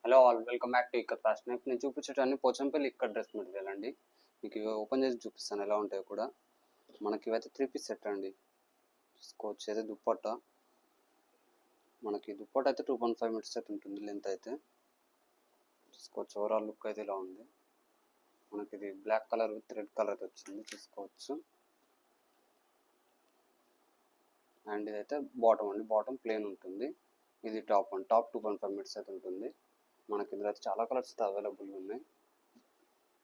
Hello all, welcome back to ikat fashion. ఇప్పుడు నేను చూపించడానికి పోచంపల్లి ఇక్కడ డ్రెస్ మెటీరియల్ అండి. మీకు ఓపెన్ చేసి చూపిస్తాను ఎలా ఉంటాయో కూడా. మనకి ఇవైతే 3 పీస్ సెట్ అండి. చూసుకోవచ్చు. అయితే దుప్పట్ట, మనకి దుప్పట్ట అయితే 2.5 మీటర్స్ అయితే ఉంటుంది లెంత్ అయితే. చూసుకోవచ్చు. ఓవరాల్ లుక్ అయితే ఇలా ఉంది. మనకి ఇది black colour with red colour వచ్చింది. చూసుకోవచ్చు. అండ్ ఇదైతే బాటమ్ అండి. బాటమ్ ప్లేన్ ఉంటుంది. ఇది టాప్ అండి. టాప్ 2.5 మీటర్స్ అయితే ఉంటుంది. మనకి ఇందులో అయితే చాలా కలర్స్ అయితే అవైలబుల్గా ఉన్నాయి.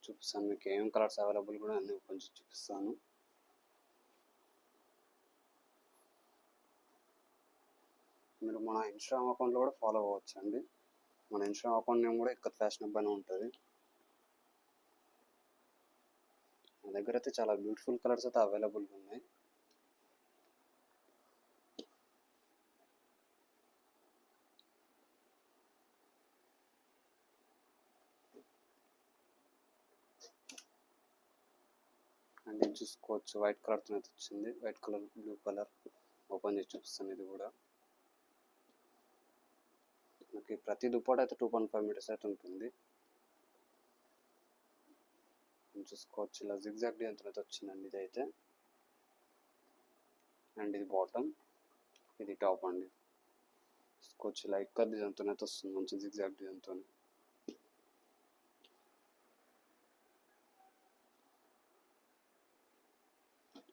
చూపిస్తాను మీకు ఏం కలర్స్ అవైలబుల్ కూడా అన్నీ కొంచెం చూపిస్తాను. మీరు మన ఇన్స్టాగ్రామ్ అకౌంట్లో కూడా ఫాలో అవ్వచ్చు అండి. మన ఇన్స్టాగ్రామ్ అకౌంట్ నేమ్ కూడా ఇక్కత్ ఫ్యాషన్ హబ్ అని ఉంటుంది. మన దగ్గర అయితే చాలా బ్యూటిఫుల్ కలర్స్ అయితే అవైలబుల్గా ఉన్నాయి. అండ్ ఇది చూసుకోవచ్చు. వైట్ కలర్తో అయితే వచ్చింది. White colour, blue colour. Open చేసి చూపిస్తాను. ఇది కూడా మనకి ప్రతి దుప్పట అయితే 2.5 మీటర్స్ అయితే ఉంటుంది. చూసుకోవచ్చు. ఇలా జిగ్జాగ్ డిజైన్ అయితే వచ్చిందండి ఇది అయితే. అండ్ ఇది బాటమ్, ఇది టాప్ అండి. చూసుకోవచ్చు. ఇలా ఇక్కత్ డిజైన్తో అయితే వస్తుంది. మంచి జిగ్జాగ్ డిజైన్తో.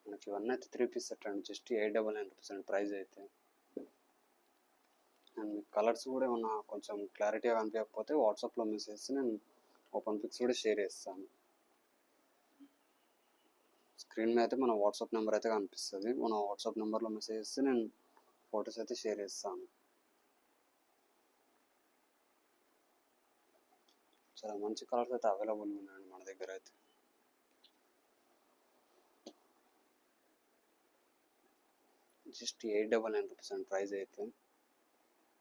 మనకి ఇవన్నీ అయితే 3 పీస్ సెట్ అండి. జస్ట్ 899 రూపీస్ అండి ప్రైస్ అయితే. అండ్ మీకు కలర్స్ కూడా ఏమన్నా కొంచెం క్లారిటీగా కనిపించకపోతే వాట్సాప్లో మెసేజ్ చేస్తే నేను ఓపెన్ పిక్స్ కూడా షేర్ చేస్తాను. స్క్రీన్ మీద అయితే మన వాట్సాప్ నెంబర్ అయితే కనిపిస్తుంది. మన వాట్సాప్ నెంబర్లో మెసేజ్ చేస్తే నేను ఫొటోస్ అయితే షేర్ చేస్తాను. చాలా మంచి కలర్స్ అయితే అవైలబుల్ ఉన్నాయండి మన దగ్గర అయితే. జస్ట్ 899 రూపీస్ అండి ప్రైస్ అయితే.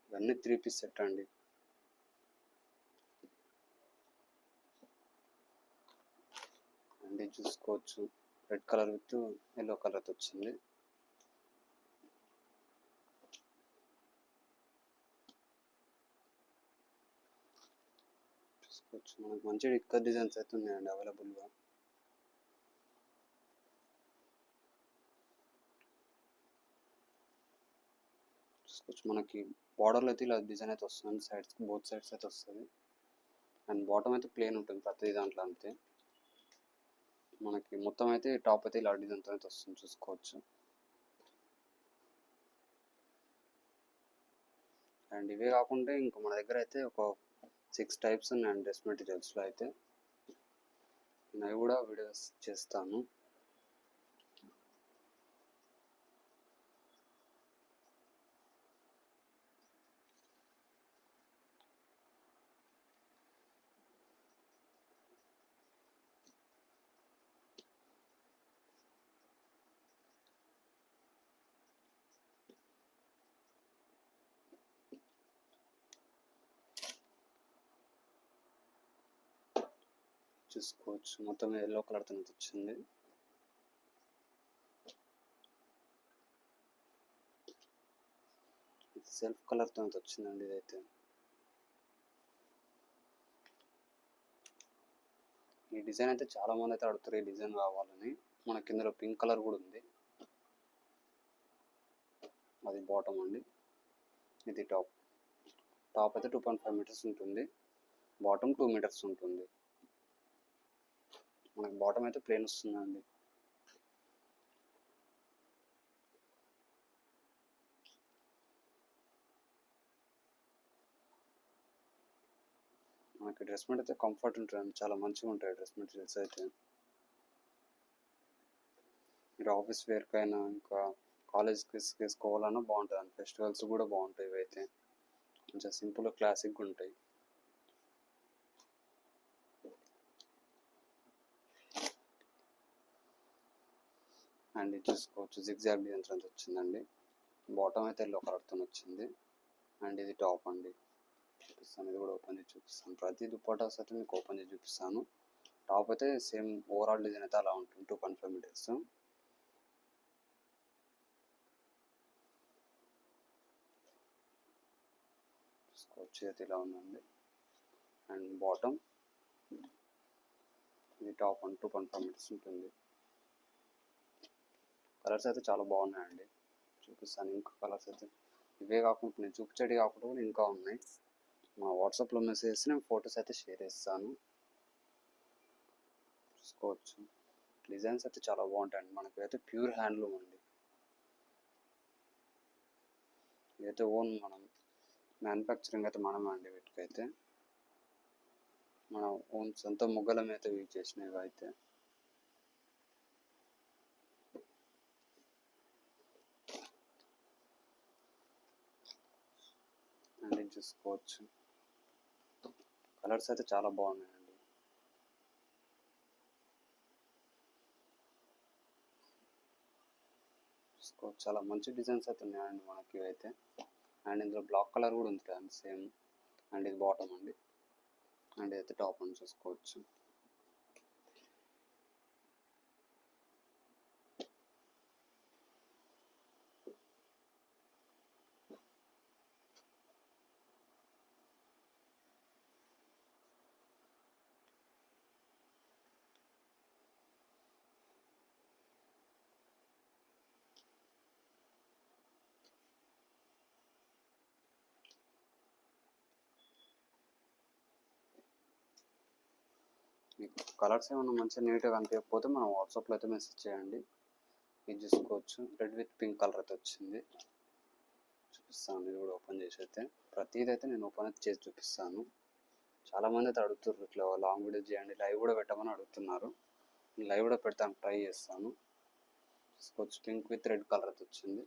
ఇవన్నీ 3 పీస్ సెట్ అండి. అండ్ చూసుకోవచ్చు. Red colour with yellow colour వచ్చింది. చూసుకోవచ్చు. మనకు మంచి ఇక్కత్ డిజైన్స్ అయితే ఉన్నాయండి అవైలబుల్గా. చూసుకోవచ్చు. మనకి బార్డర్లో అయితే ఇలా డిజైన్ అయితే వస్తుంది. సైడ్స్, బోత్ సైడ్స్ అయితే వస్తుంది. అండ్ బాటమ్ అయితే ప్లేన్ ఉంటుంది ప్రతి దాంట్లో అంతే. మనకి మొత్తం అయితే టాప్ అయితే ఇలా డిజైన్తో అయితే వస్తుంది. చూసుకోవచ్చు. అండ్ ఇవే కాకుండా ఇంకా మన దగ్గర అయితే ఒక 6 టైప్స్ ఉన్నాయండి డ్రెస్ మెటీరియల్స్లో అయితే. నేను అవి కూడా వీడియోస్ చేస్తాను. చూసుకోవచ్చు. మొత్తం ఎల్లో కలర్తో వచ్చింది. సెల్ఫ్ కలర్తో వచ్చిందండి ఇదైతే. ఈ డిజైన్ అయితే చాలా మంది అయితే అడుగుతారు ఈ డిజైన్ కావాలని. మనకి ఇందులో పింక్ కలర్ కూడా ఉంది. అది బాటమ్ అండి. ఇది టాప్. టాప్ అయితే 2.5 మీటర్స్ ఉంటుంది. బాటమ్ 2 మీటర్స్ ఉంటుంది. మనకి బాటమ్ అయితే ప్లేన్ వస్తుందండి. మనకి డ్రెస్ మెటీరియల్ అయితే కంఫర్ట్ ఉంటుంది. చాలా మంచిగా ఉంటాయి డ్రెస్ మెటీరియల్స్ అయితే. మీరు ఆఫీస్ వేర్కైనా ఇంకా కాలేజ్కి వేసుకోవాలన్నా బాగుంటుంది అండి. ఫెస్టివల్స్ కూడా బాగుంటాయి ఇవైతే. కొంచెం సింపుల్ క్లాసిక్గా ఉంటాయి. అండ్ ఇది చూసుకోవచ్చు. జిగ్జాగ్ డిజైన్స్ అంతా వచ్చిందండి. బాటమ్ అయితే ఎల్లో కలర్తో వచ్చింది. అండ్ ఇది టాప్ అండి. చూపిస్తాను. ఇది కూడా ఓపెన్ చేసి చూపిస్తాను. ప్రతి దుప్పటాస్ అయితే మీకు ఓపెన్ చేసి చూపిస్తాను. టాప్ అయితే సేమ్ ఓవరాల్ డిజైన్ అయితే అలా ఉంటుంది. 2.5 మీటర్స్. చూసుకోవచ్చు. అయితే ఇలా ఉందండి. అండ్ బాటమ్, ఇది టాప్ 2.5 మీటర్స్ ఉంటుంది. కలర్స్ అయితే చాలా బాగున్నాయండి, చూపిస్తాను. ఇంకా కలర్స్ అయితే ఇవే కాకుండా నేను చూపించేవి కాకుండా కూడా ఇంకా ఉన్నాయి. మా వాట్సాప్లో మెసేజ్ చేసి నేను ఫొటోస్ అయితే షేర్ చేస్తాను, చూసుకోవచ్చు. డిజైన్స్ అయితే చాలా బాగుంటాయండి. మనకి అయితే ప్యూర్ హ్యాండ్లూమ్ అండి, ఇదైతే ఓన్ మనం మ్యానుఫ్యాక్చరింగ్ అయితే మనమే అండి. వీటికైతే మన ఓన్ సొంత ముగ్గలం అయితే యూజ్ చేసినవి అయితే. అండ్ చూసుకోవచ్చు, కలర్స్ అయితే చాలా బాగున్నాయండి. చూసుకోవచ్చు, చాలా మంచి డిజైన్స్ అయితే ఉన్నాయండి మనకి అయితే. అండ్ ఇందులో బ్లాక్ కలర్ కూడా ఉంది అండి సేమ్. అండ్ ఇది బాటమ్ అండి, అండ్ అయితే టాప్ అని చూసుకోవచ్చు. మీకు కలర్స్ ఏమైనా మంచిగా నీట్గా కనిపించకపోతే మనం వాట్సాప్లో అయితే మెసేజ్ చేయండి. ఇది చూసుకోవచ్చు, రెడ్ విత్ పింక్ కలర్ అయితే వచ్చింది. చూపిస్తాను, ఇది కూడా ఓపెన్ చేసి అయితే ప్రతిదీ అయితే నేను ఓపెన్ అయితే చేసి చూపిస్తాను. చాలామంది అయితే అడుగుతున్నారు ఇట్లా లాంగ్ వీడియో చేయండి, లైవ్ కూడా పెట్టమని అడుగుతున్నారు. నేను లైవ్ కూడా పెడతాను, ట్రై చేస్తాను. చూసుకోవచ్చు, పింక్ విత్ రెడ్ కలర్ అయితే వచ్చింది.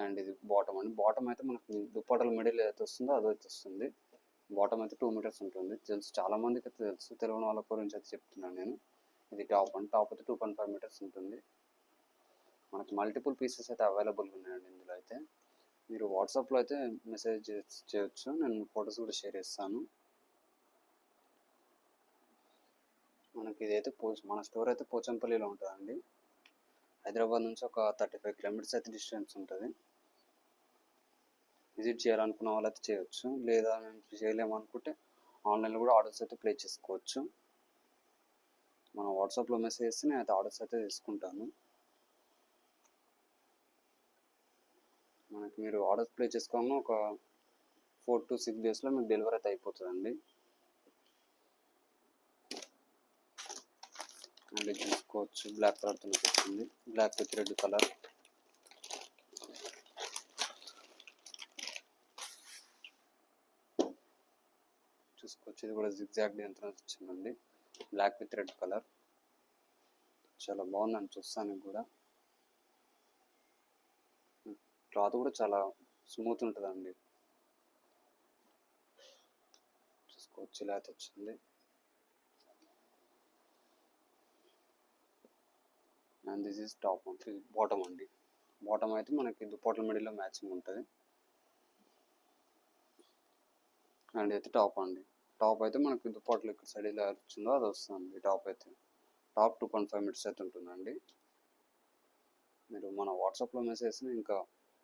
అండ్ ఇది బాటమ్ అండి. బాటమ్ అయితే మనకి దుప్పటల మిడిల్ ఏదైతే వస్తుందో అదైతే వస్తుంది. బాటమ్ అయితే 2 మీటర్స్ ఉంటుంది. తెలుసు, చాలా మందికి అయితే తెలుసు, తెలియని వాళ్ళ గురించి అయితే చెప్తున్నాను నేను. ఇది టాప్ అండి, టాప్ అయితే 2.5 మీటర్స్ ఉంటుంది. మనకి మల్టిపుల్ పీసెస్ అయితే అవైలబుల్గా ఉన్నాయండి ఇందులో అయితే. మీరు వాట్సాప్లో అయితే మెసేజ్ చేయొచ్చు, నేను ఫొటోస్ కూడా షేర్ చేస్తాను. మనకి ఇదైతే మన స్టోర్ అయితే పోచంపల్లిలో ఉంటుందండి. హైదరాబాద్ నుంచి ఒక 35 కిలోమీటర్స్ అయితే డిస్టెన్స్ ఉంటుంది. విజిట్ చేయాలనుకున్న వాళ్ళు అయితే చేయొచ్చు, లేదా మేము చేయలేము అనుకుంటే ఆన్లైన్లో కూడా ఆర్డర్స్ అయితే ప్లేస్ చేసుకోవచ్చు. మన వాట్సాప్లో మెసేజ్ చేస్తే నేను అయితే ఆర్డర్స్ అయితే తీసుకుంటాను. మనకి మీరు ఆర్డర్స్ ప్లేస్ చేసుకోగానే ఒక 4 to 6 డేస్లో మీకు డెలివరీ అయితే అయిపోతుందండి. అండ్ చూసుకోవచ్చు, బ్లాక్ కలర్తో వచ్చింది, బ్లాక్ విత్ రెడ్ కలర్. చూసుకోవచ్చు, ఇది కూడా జిగ్జాగ్ డిజైన్ వచ్చిందండి, బ్లాక్ విత్ రెడ్ కలర్. చాలా బాగుందని చూస్తాను కూడా. క్లాత్ కూడా చాలా స్మూత్ ఉంటుందండి. చూసుకోవచ్చు, ఇలా అయితే వచ్చింది. And this is top, bottom అండి. బాటమ్ అయితే మనకి దుప్పట్ల మిడిల్లో మ్యాచింగ్ ఉంటుంది. అండ్ అయితే టాప్ అండి. టాప్ అయితే మనకి దుప్పట్లు ఇక్కడ సైడ్ ఇలా వచ్చిందో అది వస్తుంది. టాప్ అయితే టాప్ 2.5 మీటర్స్ అయితే ఉంటుందండి. మీరు మన వాట్సాప్లో మెసేజ్ ఇంకా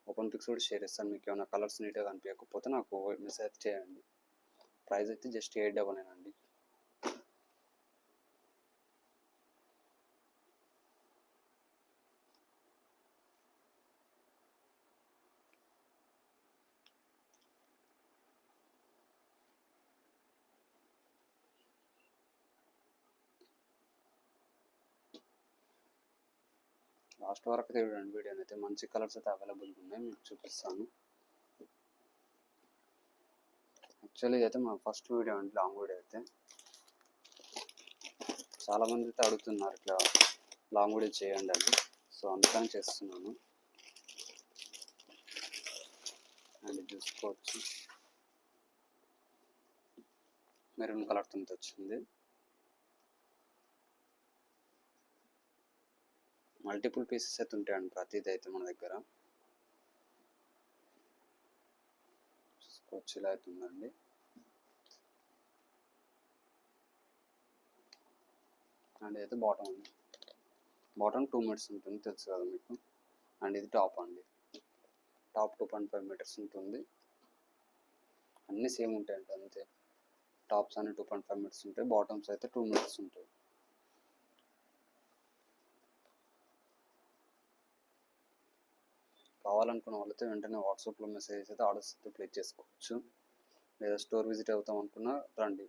ఓపెన్ పిక్స్ కూడా షేర్ చేస్తాను. మీకు ఏమైనా కలర్స్ నీట్గా కనిపించకపోతే నాకు మెసేజ్ చేయండి. ప్రైస్ అయితే జస్ట్ 899 అండి. లాస్ట్ వరకు అయితే చూడండి వీడియోని అయితే, మంచి కలర్స్ అయితే అవైలబుల్గా ఉన్నాయి, మీకు చూపిస్తాను. యాక్చువల్లీ అయితే మా ఫస్ట్ వీడియో అండి, లాంగ్ వీడియో అయితే. చాలామంది అయితే అడుగుతున్నారు ఇట్లా లాంగ్ వీడియో చేయండి అని, సో అందుకని చేస్తున్నాను. అండ్ చూసుకోవచ్చు, మెరూన్ కలర్తో వచ్చింది. మల్టిపుల్ పీసెస్ అయితే ఉంటాయండి ప్రతిదీ అయితే మన దగ్గర. చూసుకోవచ్చు, ఇలా అయితే ఉందండి. అండ్ అయితే బాటమ్ అండి, బాటమ్ 2 మీటర్స్ ఉంటుంది, తెలుసు కదా మీకు. అండ్ ఇది టాప్ అండి, టాప్ 2.5 మీటర్స్ ఉంటుంది. అన్నీ సేమ్ ఉంటాయండి అంతే. టాప్స్ అన్ని 2.5 మీటర్స్ ఉంటాయి, బాటమ్స్ అయితే 2 మీటర్స్ ఉంటాయి. కావాలనుకున్న వాళ్ళైతే వెంటనే వాట్సాప్లో మెసేజ్ అయితే ఆర్డర్స్ అయితే ప్లేస్ చేసుకోవచ్చు, లేదా స్టోర్ విజిట్ అవుతాం అనుకున్నా రండి.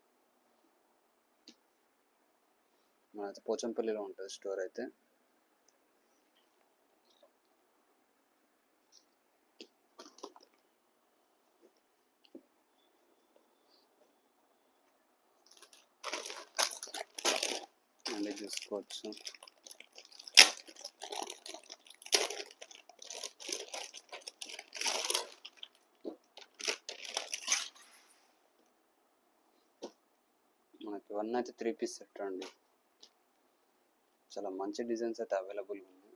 మనైతే పోచంపల్లిలో ఉంటుంది స్టోర్ అయితే. అన్నీ చూసుకోవచ్చు. మనకి ఇవన్నీ అయితే 3 పీస్ సెట్ అండి. చాలా మంచి డిజైన్స్ అయితే అవైలబుల్ ఉంది.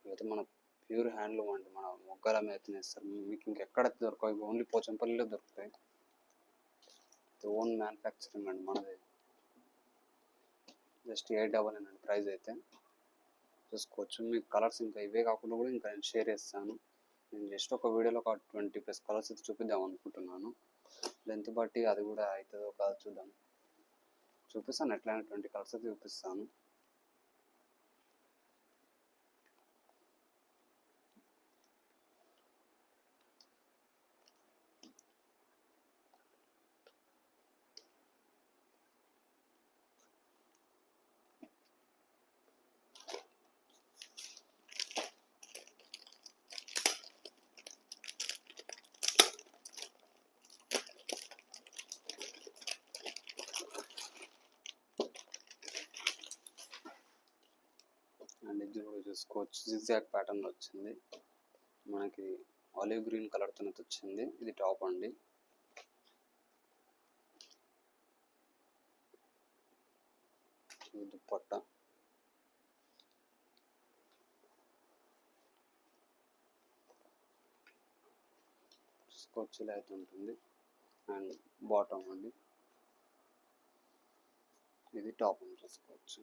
ఇవైతే మన ప్యూర్ హ్యాండ్లూమ్ అండి, మన మొగ్గల మీద వేస్తారు. మీకు ఇంకెక్కడ దొరకవు, ఓన్లీ పోచంపల్లిలో దొరుకుతాయి. ఓన్ మ్యానుఫ్యాక్చరింగ్ అండి మనది. జస్ట్ 899 అండి ప్రైస్ అయితే. చూసుకోవచ్చు. మీకు కలర్స్ ఇంకా ఇవే కాకుండా కూడా ఇంకా నేను షేర్ చేస్తాను. నేను జస్ట్ ఒక వీడియోలో ఒక 20+ కలర్స్ అయితే చూపిద్దాం అనుకుంటున్నాను. లెంత్ బట్టి అది కూడా అవుతుందో కాదు చూద్దాం. చూపిస్తాను, ఎట్లయినా 20 కలర్స్ అయితే చూపిస్తాను. అండ్ ఇది కూడా చూసుకోవచ్చు, జిగ్జాగ్ ప్యాటర్న్ వచ్చింది. మనకి ఆలివ్ గ్రీన్ కలర్తో వచ్చింది. ఇది టాప్ అండి. ఇది దుప్పట్ట. చూసుకోవచ్చు, ఇలా అయితే ఉంటుంది. అండ్ బాటమ్ అండి, ఇది టాప్ అని చూసుకోవచ్చు.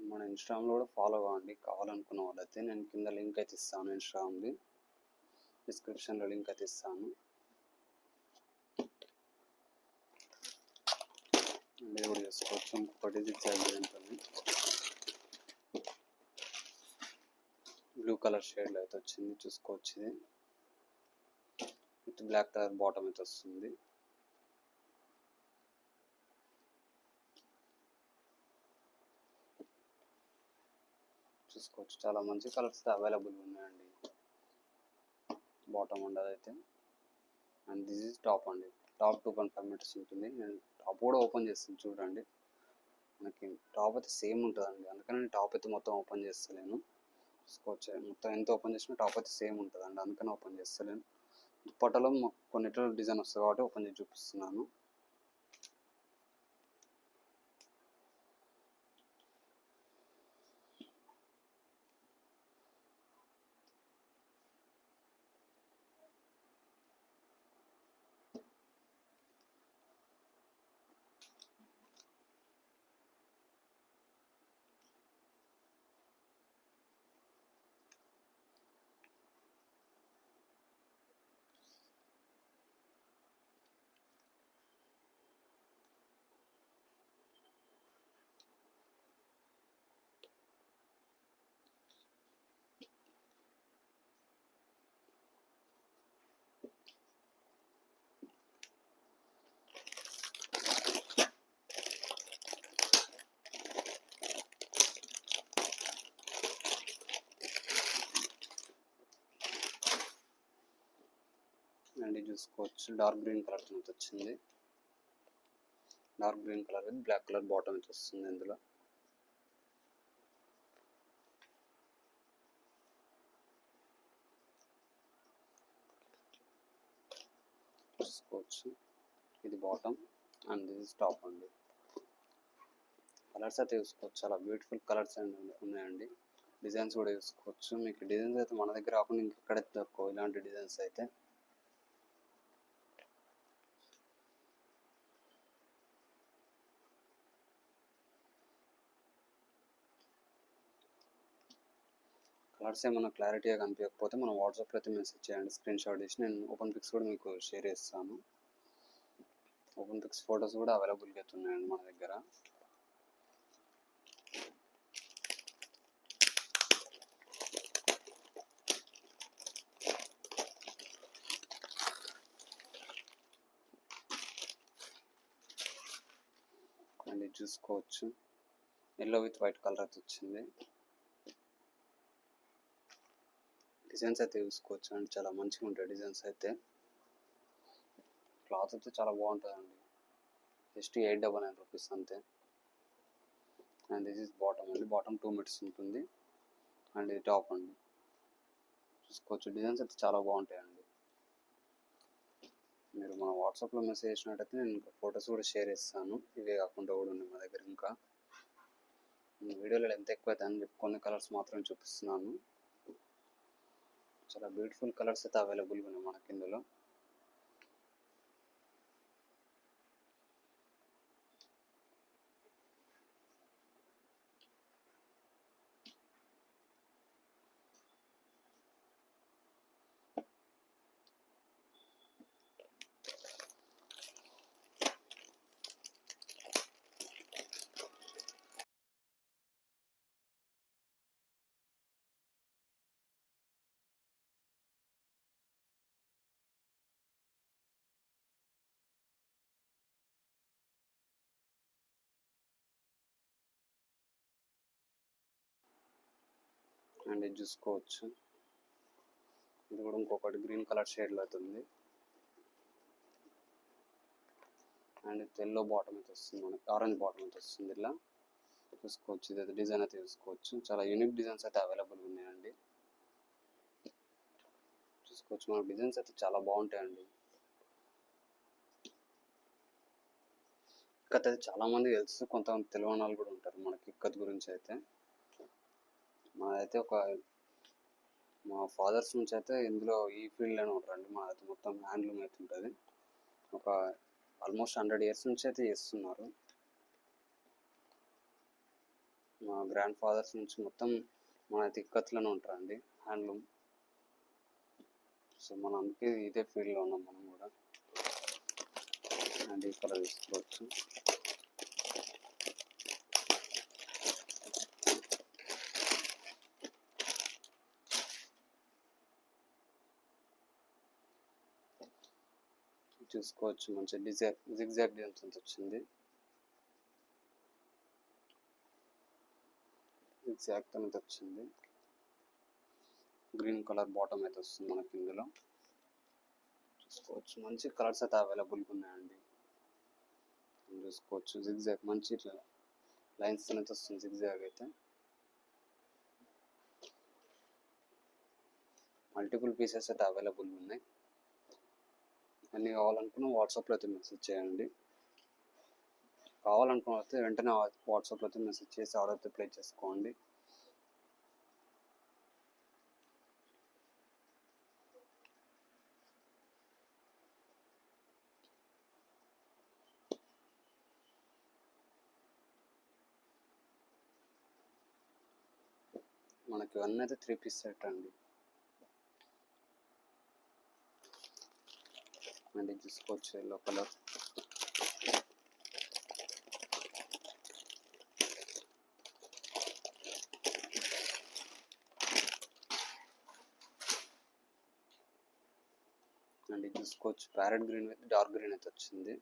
మన ఇన్స్టాగ్రామ్లో కూడా ఫాలో అవ్వండి కావాలనుకున్న వాళ్ళైతే. నేను కింద లింక్ అయితే ఇస్తాను, ఇన్స్టాగ్రామ్ది డిస్క్రిప్షన్లో లింక్ అయితే ఇస్తాను. ఇది కూడా చేసుకోవచ్చు. ఇంకొకటి జిగ్జాగ్ ఉంటుంది, బ్లూ కలర్ షేడ్లో అయితే వచ్చింది. చూసుకోవచ్చు, ఇది విత్ బ్లాక్ కలర్ బాటమ్ అయితే వస్తుంది. చూసుకోవచ్చు, చాలా మంచి కలర్స్ అవైలబుల్ ఉన్నాయండి. బాటమ్ ఉండదు అయితే. అండ్ దిస్ ఈజ్ టాప్ అండి. టాప్ 2.5 మీటర్స్ ఉంటుంది. నేను టాప్ కూడా ఓపెన్ చేస్తాను చూడండి. మనకి టాప్ అయితే సేమ్ ఉంటుందండి, అందుకని నేను టాప్ అయితే మొత్తం ఓపెన్ చేస్తలేను. చూసుకోవచ్చు, మొత్తం ఎంత ఓపెన్ చేసినా టాప్ అయితే సేమ్ ఉంటుందండి, అందుకని ఓపెన్ చేస్తలేను. దుప్పట్టలో కొన్నిట్లో డిజైన్ వస్తుంది కాబట్టి ఓపెన్ చేసి చూపిస్తున్నాను. అండ్ చూసుకోవచ్చు, డార్క్ గ్రీన్ కలర్ అయితే వచ్చింది. Dark green colour with black colour bottom అయితే వస్తుంది ఇందులో. చూసుకోవచ్చు, ఇది bottom and this is top అండి. కలర్స్ అయితే చూసుకోవచ్చు, చాలా బ్యూటిఫుల్ కలర్స్ అండి ఉన్నాయండి. డిజైన్స్ కూడా చూసుకోవచ్చు. మీకు డిజైన్స్ అయితే మన దగ్గర కాకుండా ఇంకెక్కడ దొరకవు ఇలాంటి డిజైన్స్ అయితే. కలర్స్ ఏమైనా క్లారిటీగా కనిపించకపోతే మనం వాట్సాప్లో అయితే మెసేజ్ చేయండి, స్క్రీన్ షాట్ తీసి నేను ఓపెన్ పిక్స్ కూడా మీకు షేర్ చేస్తాను. ఓపెన్ పిక్స్ ఫొటోస్ కూడా అవైలబుల్గా అయితే ఉన్నాయండి మన దగ్గర. అండ్ చూసుకోవచ్చు ఎల్లో విత్ వైట్ కలర్ అయితే వచ్చింది. డిజైన్స్ అయితే చూసుకోవచ్చు అండి, చాలా మంచిగా ఉంటాయి డిజైన్స్ అయితే. క్లాత్ అయితే చాలా బాగుంటుందండి. జస్ట్ 899 రూపీస్ అంతే. అండ్ దిస్ ఇస్ బాటమ్ అండి, బాటమ్ 2 మీటర్స్ ఉంటుంది. అండ్ ఇది టాప్ అండి, చూసుకోవచ్చు. డిజైన్స్ అయితే చాలా బాగుంటాయండి. మీరు మన వాట్సాప్లో మెసేజ్ చేసినట్టయితే నేను ఇంకా ఫొటోస్ కూడా షేర్ చేస్తాను. ఇవే కాకుండా కూడా ఉన్నాయి మా దగ్గర ఇంకా. వీడియోలో ఎంత ఎక్కువ అయితే అని చెప్పి కొన్ని కలర్స్ మాత్రం చూపిస్తున్నాను. చాలా బ్యూటిఫుల్ కలర్స్ అయితే అవైలబుల్గా ఉన్నాయి మనకి ఇందులో. అండ్ ఇది చూసుకోవచ్చు, ఇది కూడా ఇంకొకటి గ్రీన్ కలర్ షేడ్లో అవుతుంది. అండ్ ఎల్లో బాటమ్ అయితే వస్తుంది మనకి, ఆరెంజ్ బాటమ్ అయితే వస్తుంది. ఇలా చూసుకోవచ్చు, ఇది డిజైన్ అయితే చూసుకోవచ్చు. చాలా యూనిక్ డిజైన్స్ అయితే అవైలబుల్ ఉన్నాయండి. చూసుకోవచ్చు, మనకు డిజైన్స్ అయితే చాలా బాగుంటాయండి. ఇక్కత్ అయితే చాలా మంది తెలుసు, కొంతమంది తెలియని వాళ్ళు కూడా ఉంటారు మనకి ఇక్కత్ గురించి అయితే. మాదైతే మా ఫాదర్స్ నుంచి అయితే ఇందులో ఈ ఫీల్డ్లోనే ఉంటారండి. మాదైతే మొత్తం హ్యాండ్లూమ్ అయితే ఉంటుంది. ఒక ఆల్మోస్ట్ 100 years నుంచి అయితే చేస్తున్నారు. మా గ్రాండ్ ఫాదర్స్ నుంచి మొత్తం మనైతే ఇక్కత్లోనే ఉంటారండి, హ్యాండ్లూమ్. సో మనం అందుకే ఇదే ఫీల్డ్లో ఉన్నాం మనం కూడా. అండ్ ఈ కలర్ తీసుకోవచ్చు. చూసుకోవచ్చు, మంచి జిగ్జాగ్ డిజైన్స్ అంత వచ్చింది. జిగ్జాగ్ అనేది వచ్చింది. గ్రీన్ కలర్ బాటమ్ అయితే వస్తుంది మనకి ఇందులో. చూసుకోవచ్చు, మంచి కలర్స్ అయితే అవైలబుల్గా ఉన్నాయండి. చూసుకోవచ్చు, జిగ్జాగ్ మంచి ఇట్లా లైన్స్ అయితే వస్తుంది. జిగ్జాగ్ అయితే మల్టిపుల్ పీసెస్ అయితే అవైలబుల్ ఉన్నాయి. అన్నీ కావాలనుకున్న వాట్సాప్లో అయితే మెసేజ్ చేయండి. కావాలనుకున్న అయితే వెంటనే వాట్సాప్లో అయితే మెసేజ్ చేసి ఆర్డర్ అయితే ప్లేస్ చేసుకోండి. మనకి ఇవన్నీ అయితే 3 పీస్ సెట్ అండి. అండ్ చూసుకోవచ్చు, ఎల్లో కలర్. అండ్ చూసుకోవచ్చు, parrot green with dark green అయితే వచ్చింది.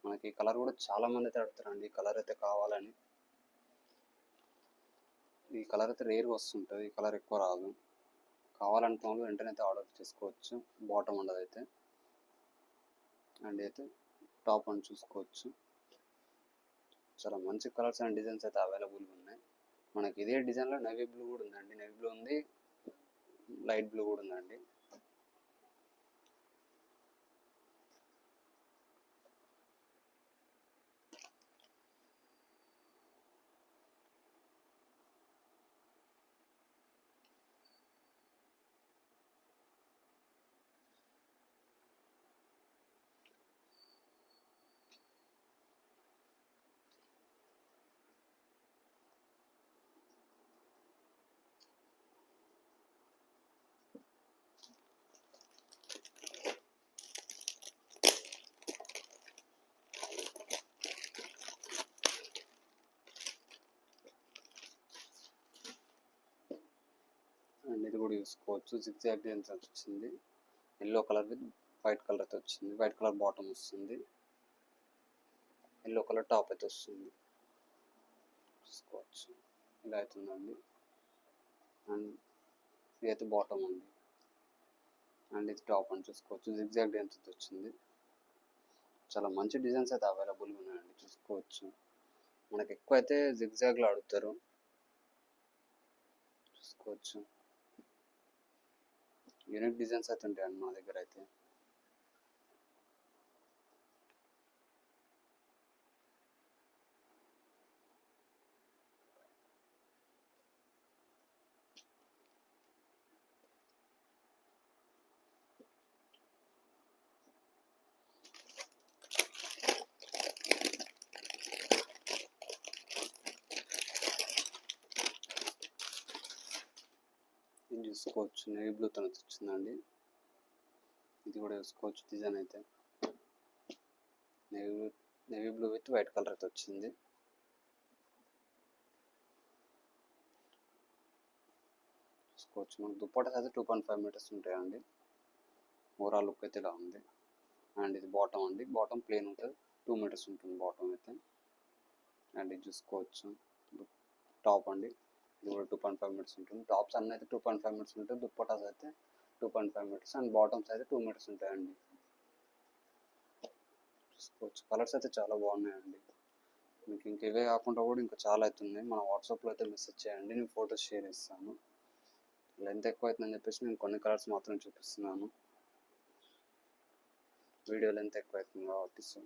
మనకి ఈ కలర్ కూడా చాలా మంది అయితే అడుగుతారండి, ఈ కలర్ అయితే కావాలని. ఈ కలర్ అయితే రేర్గా వస్తుంటుంది, ఈ కలర్ ఎక్కువ రాదు. కావాలనుకున్న వాళ్ళు వెంటనే అయితే ఆర్డర్ చేసుకోవచ్చు. బాటమ్ ఉండదు అయితే. అండ్ అయితే టాప్ అని చూసుకోవచ్చు, చాలా మంచి కలర్స్ అండ్ డిజైన్స్ అయితే అవైలబుల్గా ఉన్నాయి. మనకి ఇదే డిజైన్లో నేవీ బ్లూ కూడా ఉందండి, నేవీ బ్లూ ఉంది, లైట్ బ్లూ కూడా ఉందండి. చూసుకోవచ్చు. జిగ్జాగ్ డిజైన్ వచ్చింది. Yellow colour with white colour అయితే వచ్చింది. వైట్ కలర్ బాటమ్ వస్తుంది, ఎల్లో కలర్ టాప్ అయితే వస్తుంది. చూసుకోవచ్చు ఇలా అవుతుందండి. అండ్ ఇది అయితే బాటమ్ అండి, అండ్ ఇది టాప్ అని చూసుకోవచ్చు. జిగ్జాగ్ డిజైన్స్ అయితే వచ్చింది. చాలా మంచి డిజైన్స్ అయితే అవైలబుల్గా ఉన్నాయండి. చూసుకోవచ్చు, మనకి ఎక్కువ అయితే జిగ్జాగ్లో అడుగుతారు. చూసుకోవచ్చు, యూనిక్ డిజైన్స్ అయితే ఉంటాయండి మా దగ్గర అయితే. ఇది చూసుకోవచ్చు, నేవీ బ్లూతో వచ్చిందండి. ఇది కూడా చూసుకోవచ్చు, డిజైన్ అయితే navy blue with white colour అయితే వచ్చింది. చూసుకోవచ్చు, మనకు దుప్పటాస్ అయితే 2.5 మీటర్స్ ఉంటాయండి. ఓవరాల్ లుక్ అయితే ఇలా ఉంది. అండ్ ఇది బాటమ్ అండి, బాటమ్ ప్లేన్ ఉంటుంది, 2 మీటర్స్ ఉంటుంది బాటమ్ అయితే. అండ్ ఇది చూసుకోవచ్చు, టాప్ అండి, ఇది కూడా 2.5 మీటర్స్ ఉంటుంది. టాప్స్ అన్నీ అయితే 2.5 మీటర్స్ ఉంటాయి, దుప్పటాస్ అయితే 2.5 మీటర్స్, అండ్ బాటమ్స్ అయితే 2 మీటర్స్ ఉంటాయండి. చూసుకోవచ్చు, కలర్స్ అయితే చాలా బాగున్నాయండి. మీకు ఇంక ఇవే కాకుండా కూడా ఇంకా చాలా అవుతున్నాయి. మన వాట్సాప్లో అయితే మెసేజ్ చేయండి, నేను ఫొటోస్ షేర్ చేస్తాను. లెంత్ ఎక్కువ అవుతుందని చెప్పేసి నేను కొన్ని కలర్స్ మాత్రం చూపిస్తున్నాను, వీడియో లెంత్ ఎక్కువ అవుతుంది కాబట్టి. సో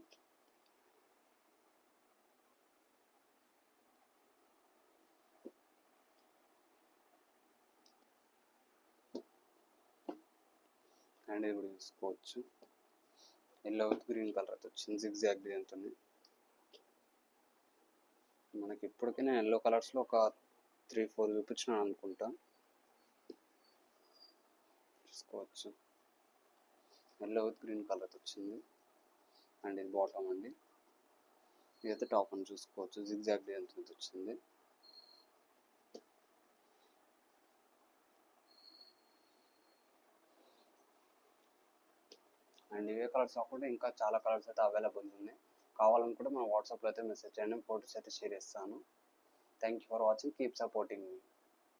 అండ్ ఇది కూడా చూసుకోవచ్చు, ఎల్లో విత్ గ్రీన్ కలర్ అయితే వచ్చింది. జిగ్జాగ్ డిజైన్తో. మనకి ఇప్పటికీ నేను ఎల్లో కలర్స్లో ఒక 3-4 చూపించినాను అనుకుంటా. చూసుకోవచ్చు, ఎల్లో విత్ గ్రీన్ కలర్ వచ్చింది. అండ్ ఇది బాటమ్ అండి, ఇదైతే టాప్ అని చూసుకోవచ్చు. జిగ్జాగ్ డిజైన్ వచ్చింది. అండ్ ఇవే కలర్స్ కాకుండా ఇంకా చాలా కలర్స్ అయితే అవైలబుల్ ఉన్నాయి. కావాలనుకుంటే మన వాట్సాప్లో అయితే మెసేజ్ చేయండి, ఫొటోస్ అయితే షేర్ చేస్తాను. Thank you for watching, keep supporting me.